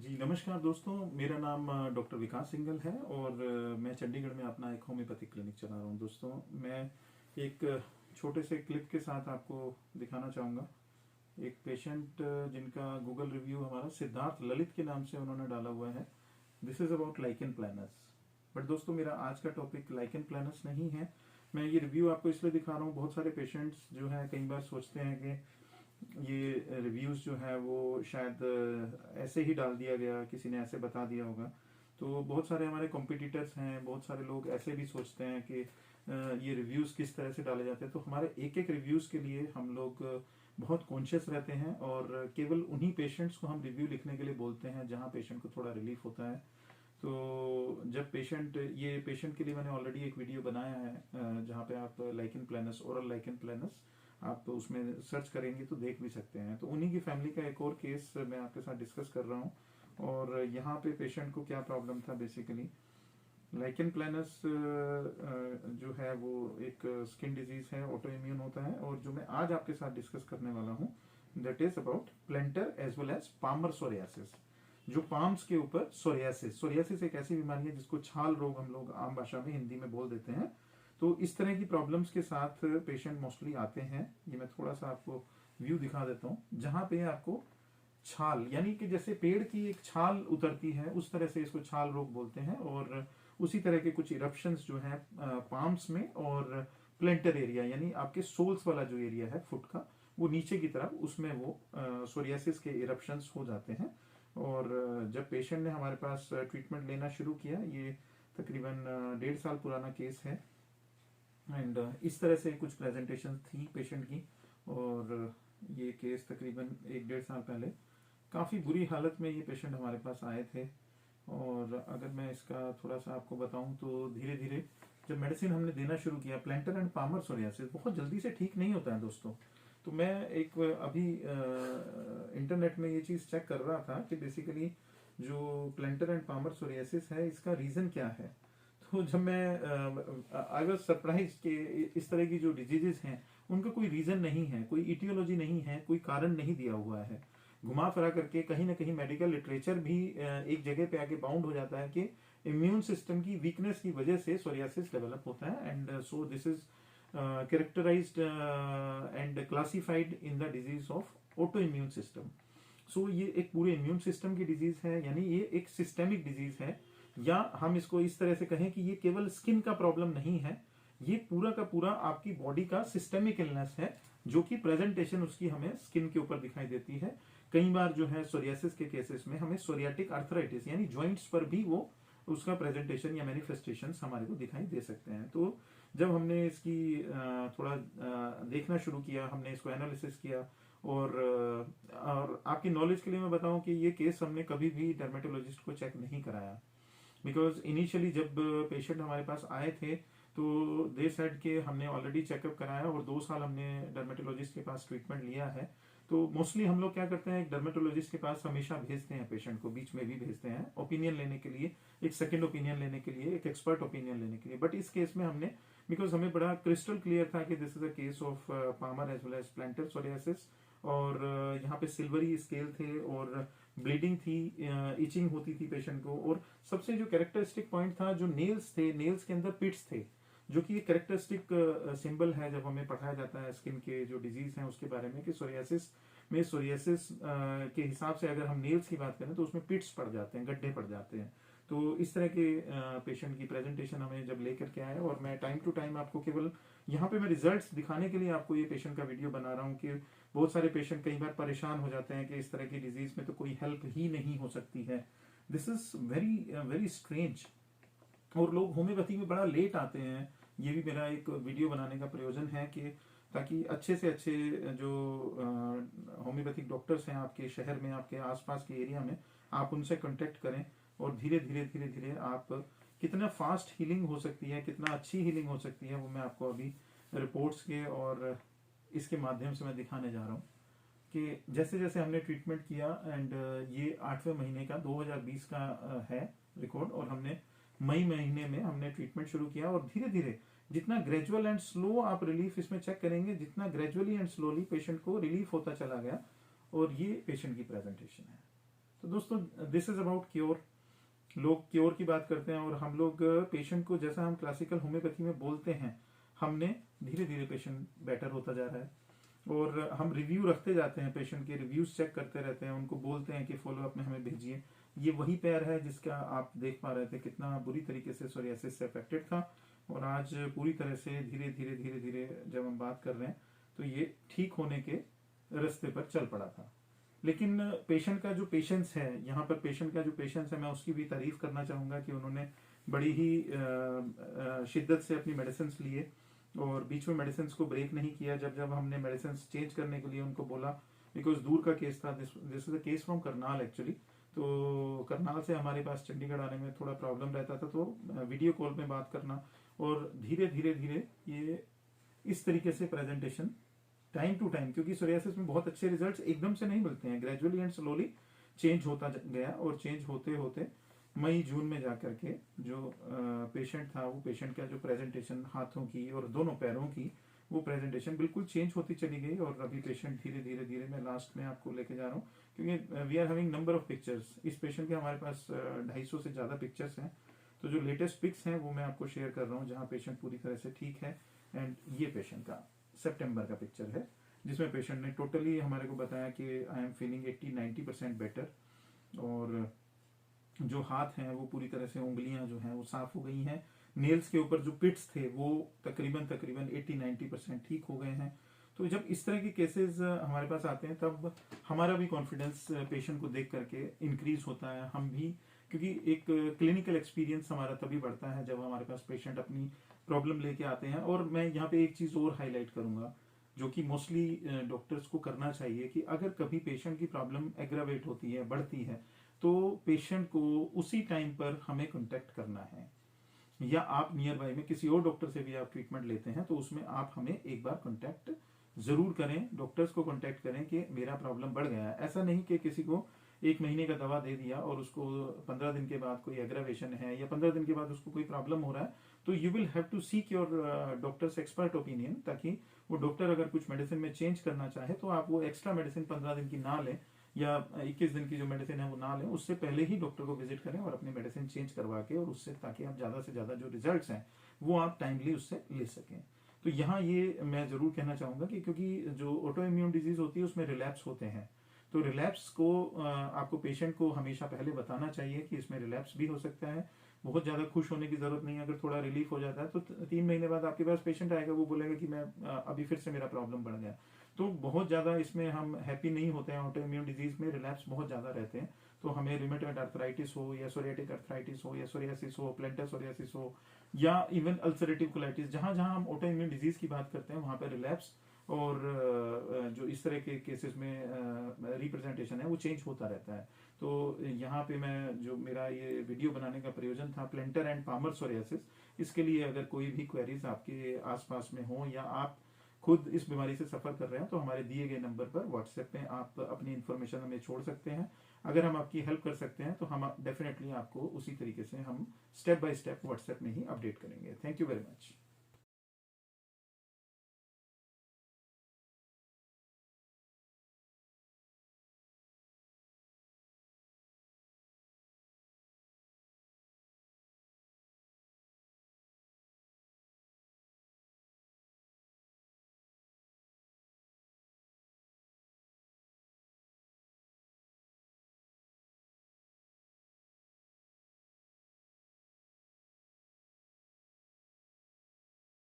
जी नमस्कार दोस्तों, मेरा नाम डॉक्टर विकास सिंघल है और मैं चंडीगढ़ में अपना एक होम्योपैथिक क्लिनिक चला रहा हूँ। दोस्तों, मैं एक छोटे से क्लिप के साथ आपको दिखाना चाहूँगा। एक पेशेंट जिनका गूगल रिव्यू हमारा सिद्धार्थ ललित के नाम से उन्होंने डाला हुआ है। This is about lichen प्लानस। But दोस्तों, मेरा आज का टॉपिक लाइकेन प्लानस नहीं है। मैं ये रिव्यू आपको इसलिए दिखा रहा हूँ, बहुत सारे पेशेंट्स जो हैं कई बार सोचते हैं कि ये रिव्यूज़ जो है वो शायद ऐसे ही डाल दिया गया, किसी ने ऐसे बता दिया होगा। तो बहुत सारे हमारे कॉम्पिटिटर्स हैं, बहुत सारे लोग ऐसे भी सोचते हैं कि ये रिव्यूज़ किस तरह से डाले जाते हैं। तो हमारे एक एक रिव्यूज़ के लिए हम लोग बहुत कॉन्शियस रहते हैं और केवल उन्हीं पेशेंट्स को हम रिव्यू लिखने के लिए बोलते हैं जहाँ पेशेंट को थोड़ा रिलीफ होता है। तो जब ये पेशेंट के लिए मैंने ऑलरेडी एक वीडियो बनाया है जहाँ पे आप लाइकेन प्लानस, ओरल लाइकेन प्लानस, आप तो उसमें सर्च करेंगे तो देख भी सकते हैं। तो उन्हीं की फैमिली का एक और केस मैं आपके साथ डिस्कस कर रहा हूँ। और यहाँ पे पेशेंट को क्या प्रॉब्लम था, बेसिकली लाइकेन प्लानस जो है वो एक स्किन डिजीज है, ऑटो इम्यून होता है। और जो मैं आज आपके साथ डिस्कस करने वाला हूँ that is about plantar as well as palmar psoriasis. जो पाम्स के ऊपर सोरियासिस एक ऐसी बीमारी है जिसको छाल रोग हम लोग आम भाषा में हिंदी में बोल देते हैं। तो इस तरह की प्रॉब्लम्स के साथ पेशेंट मोस्टली आते हैं। ये मैं थोड़ा सा आपको व्यू दिखा देता हूँ जहां पे आपको छाल, यानी कि जैसे पेड़ की एक छाल उतरती है उस तरह से इसको छाल रोग बोलते हैं। और उसी तरह के कुछ इरप्शंस जो हैं पाम्स में और प्लेंटर एरिया, यानी आपके सोल्स वाला जो एरिया है फुट का, वो नीचे की तरफ, उसमें वो सोरियासिस के इरप्शंस हो जाते हैं। और जब पेशेंट ने हमारे पास ट्रीटमेंट लेना शुरू किया, ये तकरीबन 1.5 साल पुराना केस है। एंड इस तरह से कुछ प्रेजेंटेशन थी पेशेंट की। और ये केस तकरीबन 1-1.5 साल पहले काफ़ी बुरी हालत में ये पेशेंट हमारे पास आए थे। और अगर मैं इसका थोड़ा सा आपको बताऊं तो धीरे धीरे जब मेडिसिन हमने देना शुरू किया, प्लेंटर एंड पामर सोरियासिस बहुत जल्दी से ठीक नहीं होता है दोस्तों। तो मैं एक अभी इंटरनेट में ये चीज़ चेक कर रहा था कि बेसिकली जो प्लेंटर एंड पामर सोरियासिस है इसका रीज़न क्या है। तो जब मैं आई वॉज सरप्राइज कि इस तरह की जो डिजीजेस हैं उनका कोई रीजन नहीं है, कोई इटियोलॉजी नहीं है, कोई कारण नहीं दिया हुआ है। घुमा फिरा करके कहीं ना कहीं मेडिकल लिटरेचर भी एक जगह पे आके बाउंड हो जाता है कि इम्यून सिस्टम की वीकनेस की वजह से सोरियासिस डेवलप होता है। And so this is characterized and classified in the disease of autoimmune system. So ये एक पूरे इम्यून सिस्टम की डिजीज है, यानी ये एक सिस्टेमिक डिजीज है। या हम इसको इस तरह से कहें कि ये केवल स्किन का प्रॉब्लम नहीं है, ये पूरा का पूरा आपकी बॉडी का सिस्टेमिक इलनेस है, जो कि प्रेजेंटेशन उसकी हमें स्किन के ऊपर दिखाई देती है। कई बार जो है सोरियासिस के केसेस में हमें सोरियाटिक आर्थराइटिस यानी जॉइंट्स पर भी वो उसका प्रेजेंटेशन या मैनिफेस्टेशन हमारे को दिखाई दे सकते हैं। तो जब हमने इसकी थोड़ा देखना शुरू किया, हमने इसको एनालिसिस किया। और आपकी नॉलेज के लिए मैं बताऊं कि ये केस हमने कभी भी डर्मेटोलॉजिस्ट को चेक नहीं कराया। बिकॉज इनिशियली जब पेशेंट हमारे पास आए थे तो दे सेड के हमने ऑलरेडी चेकअप कराया और 2 साल हमने डर्मेटोलॉजिस्ट के पास ट्रीटमेंट लिया है। तो मोस्टली हम लोग क्या करते हैं, एक डर्मेटोलॉजिस्ट के पास हमेशा भेजते हैं पेशेंट को, बीच में भी भेजते हैं ओपिनियन लेने के लिए, एक सेकंड ओपिनियन लेने के लिए, एक एक्सपर्ट ओपिनियन लेने के लिए। बट इस केस में हमने, बिकॉज हमें बड़ा क्रिस्टल क्लियर था कि this is a case of palmar as well as plantar psoriasis. और यहाँ पे सिल्वरी स्केल थे और ब्लीडिंग थी, इचिंग होती थी पेशेंट को। और सबसे जो कैरेक्टरिस्टिक पॉइंट था, जो नेल्स थे, नेल्स के अंदर पिट्स थे, जो कि कैरेक्टरिस्टिक सिंबल है जब हमें पढ़ाया जाता है स्किन के जो डिजीज हैं उसके बारे में, कि सोरियासिस के हिसाब से अगर हम नेल्स की बात करें तो उसमें पिट्स पड़ जाते हैं, गड्ढे पड़ जाते हैं। तो इस तरह के पेशेंट की प्रेजेंटेशन हमें जब लेकर के आए, और मैं टाइम टू टाइम आपको केवल यहाँ पे मैं रिजल्ट्स दिखाने के लिए आपको ये पेशेंट का वीडियो बना रहा हूँ कि बहुत सारे पेशेंट कई बार परेशान हो जाते हैं कि इस तरह की डिजीज में तो कोई हेल्प ही नहीं हो सकती है। This is very very strange. और लोग होम्योपैथी में बड़ा लेट आते हैं। ये भी मेरा एक वीडियो बनाने का प्रयोजन है कि ताकि अच्छे से अच्छे जो होम्योपैथिक डॉक्टर्स हैं आपके शहर में, आपके आसपास के एरिया में, आप उनसे कांटेक्ट करें। और धीरे धीरे आप कितना फास्ट हीलिंग हो सकती है, कितना अच्छी हीलिंग हो सकती है, वो मैं आपको अभी रिपोर्ट्स के और इसके माध्यम से मैं दिखाने जा रहा हूँ कि जैसे जैसे हमने ट्रीटमेंट किया। एंड ये 8वें महीने का 2020 का है रिकॉर्ड। और हमने मई महीने में हमने ट्रीटमेंट शुरू किया। और धीरे धीरे जितना ग्रेजुअल एंड स्लो आप रिलीफ इसमें चेक करेंगे, जितना ग्रेजुअली एंड स्लोली पेशेंट को रिलीफ होता चला गया। और ये पेशेंट की प्रेजेंटेशन है। तो दोस्तों दिस इज अबाउट क्योर। लोग क्योर की बात करते हैं और हम लोग पेशेंट को, जैसा हम क्लासिकल होम्योपैथी में बोलते हैं, हमने धीरे धीरे पेशेंट बेटर होता जा रहा है और हम रिव्यू रखते जाते हैं, पेशेंट के रिव्यूज चेक करते रहते हैं, उनको बोलते हैं कि फॉलो अप में हमें भेजिए। ये वही पैर है जिसका आप देख पा रहे थे कितना बुरी तरीके से सोरियासिस से अफेक्टेड था और आज पूरी तरह से धीरे धीरे धीरे धीरे जब हम बात कर रहे हैं तो ये ठीक होने के रास्ते पर चल पड़ा था। लेकिन पेशेंट का जो पेशेंस है, यहाँ पर पेशेंट का जो पेशेंस है, मैं उसकी भी तारीफ करना चाहूंगा कि उन्होंने बड़ी ही शिद्दत से अपनी मेडिसिन लिए और बीच में मेडिसिन को ब्रेक नहीं किया। जब जब हमने मेडिसिन चेंज करने के लिए उनको बोला, बिकॉज दूर का केस था, this is a case from Karnal actually, तो करनाल से हमारे पास चंडीगढ़ आने में थोड़ा प्रॉब्लम रहता था, तो वीडियो कॉल में बात करना और धीरे धीरे धीरे ये इस तरीके से प्रेजेंटेशन टाइम टू टाइम, क्योंकि सोरियासिस में बहुत अच्छे रिजल्ट्स एकदम से नहीं मिलते हैं, ग्रेजुअली एंड स्लोली चेंज होता गया और चेंज होते होते मई जून में जाकर के जो पेशेंट था, वो पेशेंट का जो प्रेजेंटेशन हाथों की और दोनों पैरों की, वो प्रेजेंटेशन बिल्कुल चेंज होती चली गई और अभी पेशेंट धीरे धीरे धीरे, मैं लास्ट में आपको लेके जा रहा हूँ क्योंकि we are having number of pictures. इस पेशेंट के हमारे पास 250 से ज़्यादा पिक्चर्स हैं, तो जो लेटेस्ट पिक्स हैं वो मैं आपको शेयर कर रहा हूँ जहाँ पेशेंट पूरी तरह से ठीक है। एंड ये पेशेंट का सितंबर का पिक्चर है जिसमें पेशेंट ने टोटली हमारे को बताया कि आई एम फीलिंग 80-90% बेटर और जो हाथ हैं वो पूरी तरह से, उंगलियां जो हैं वो साफ हो गई हैं, नेल्स के ऊपर जो पिट्स थे वो तकरीबन 80-90% ठीक हो गए हैं। तो जब इस तरह के केसेस हमारे पास आते हैं तब हमारा भी कॉन्फिडेंस पेशेंट को देख करके इंक्रीज होता है। हम भी, क्योंकि एक क्लिनिकल एक्सपीरियंस हमारा तभी बढ़ता है जब हमारे पास पेशेंट अपनी प्रॉब्लम लेके आते हैं। और मैं यहाँ पे एक चीज और हाईलाइट करूंगा जो कि मोस्टली डॉक्टर्स को करना चाहिए कि अगर कभी पेशेंट की प्रॉब्लम एग्रावेट होती है, बढ़ती है, तो पेशेंट को उसी टाइम पर हमें कांटेक्ट करना है, या आप नियर बाय में किसी और डॉक्टर से भी आप ट्रीटमेंट लेते हैं तो उसमें आप हमें एक बार कांटेक्ट जरूर करें, डॉक्टर्स को कांटेक्ट करें कि मेरा प्रॉब्लम बढ़ गया है। ऐसा नहीं कि किसी को 1 महीने का दवा दे दिया और उसको 15 दिन के बाद कोई एग्रावेशन है या 15 दिन के बाद उसको कोई प्रॉब्लम हो रहा है, तो you will have to seek your doctor's expert opinion, ताकि वो डॉक्टर अगर कुछ मेडिसिन में चेंज करना चाहे तो आप वो एक्स्ट्रा मेडिसिन 15 दिन की ना लें या 21 दिन की जो मेडिसिन है वो ना लें, उससे पहले ही डॉक्टर को विजिट करें और अपनी मेडिसिन चेंज करवा के, और उससे ताकि आप ज़्यादा से ज़्यादा जो रिजल्ट्स हैं वो आप टाइमली उससे ले सकें। तो यहाँ ये मैं ज़रूर कहना चाहूँगा कि क्योंकि जो ऑटो इम्यून डिजीज़ होती है उसमें रिलैप्स होते हैं, तो रिलैप्स को आपको पेशेंट को हमेशा पहले बताना चाहिए कि इसमें रिलैप्स भी हो सकता है। बहुत ज़्यादा खुश होने की ज़रूरत नहीं है, अगर थोड़ा रिलीफ हो जाता है तो 3 महीने बाद आपके पास पेशेंट आएगा, वो बोलेगा कि मैं अभी फिर से मेरा प्रॉब्लम बढ़ गया। तो बहुत ज़्यादा इसमें हम हैप्पी नहीं होते हैं, ऑटो इम्यून डिजीज़ में रिलैप्स बहुत ज़्यादा रहते हैं। तो हमें रिमेटॉइड आर्थराइटिस हो या सोरियाटिक आर्थराइटिस हो या सोरियासिस हो, प्लेंटर सोरियासिस हो या इवन अल्सरेटिव कोलाइटिस, जहाँ जहाँ हम ऑटो इम्यून डिजीज़ की बात करते हैं वहाँ पर रिलैप्स और जो इस तरह के केसेस में रिप्रेजेंटेशन है वो चेंज होता रहता है। तो यहाँ पे मैं, जो मेरा ये वीडियो बनाने का प्रयोजन था प्लेंटर एंड पामर सोरियासिस, इसके लिए अगर कोई भी क्वेरीज आपके आसपास में हो या आप खुद इस बीमारी से सफर कर रहे हैं तो हमारे दिए गए नंबर पर व्हाट्सएप में आप अपनी इन्फॉर्मेशन हमें छोड़ सकते हैं। अगर हम आपकी हेल्प कर सकते हैं तो हम डेफिनेटली आपको उसी तरीके से हम स्टेप बाय स्टेप व्हाट्सएप में ही अपडेट करेंगे। Thank you very much.